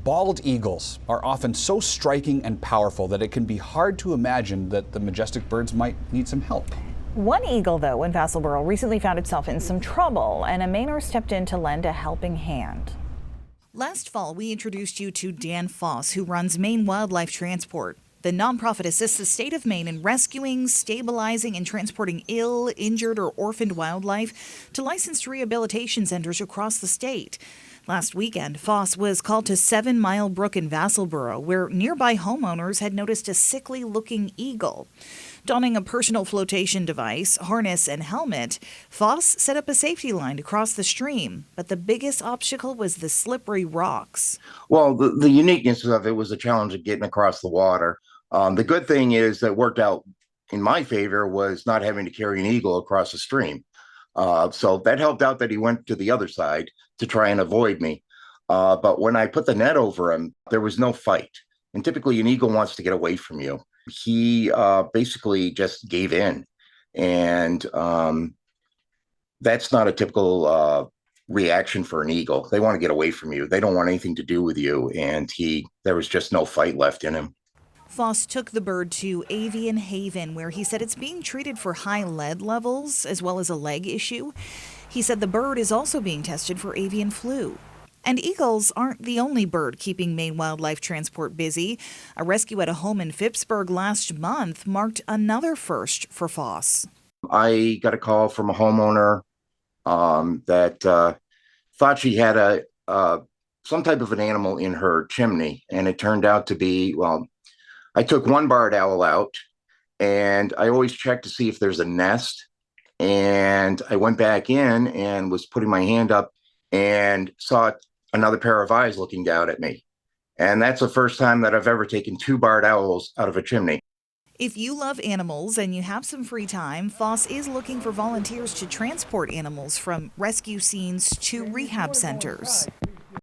Bald eagles are often so striking and powerful that it can be hard to imagine that the majestic birds might need some help. One eagle, though, in Vassalboro recently found itself in some trouble, and a Mainer stepped in to lend a helping hand. Last fall, we introduced you to Dan Foss, who runs Maine Wildlife Transport. The nonprofit assists the state of Maine in rescuing, stabilizing, and transporting ill, injured, or orphaned wildlife to licensed rehabilitation centers across the state. Last weekend, Foss was called to 7 Mile Brook in Vassalboro, where nearby homeowners had noticed a sickly-looking eagle. Donning a personal flotation device, harness, and helmet, Foss set up a safety line to cross the stream, but the biggest obstacle was the slippery rocks. Well, the uniqueness of it was the challenge of getting across the water. The good thing is that worked out in my favor was not having to carry an eagle across the stream. So that helped out that he went to the other side to try and avoid me. But when I put the net over him, there was no fight. And typically an eagle wants to get away from you. He basically just gave in. And that's not a typical reaction for an eagle. They want to get away from you. They don't want anything to do with you. And there was just no fight left in him. Foss took the bird to Avian Haven, where he said it's being treated for high lead levels as well as a leg issue. He said the bird is also being tested for avian flu. And eagles aren't the only bird keeping Maine Wildlife Transport busy. A rescue at a home in Phippsburg last month marked another first for Foss. I got a call from a homeowner that thought she had some type of an animal in her chimney, and it turned out to be, well, I took one barred owl out, and I always check to see if there's a nest. And I went back in and was putting my hand up and saw another pair of eyes looking down at me. And that's the first time that I've ever taken two barred owls out of a chimney. If you love animals and you have some free time, Foss is looking for volunteers to transport animals from rescue scenes to rehab centers.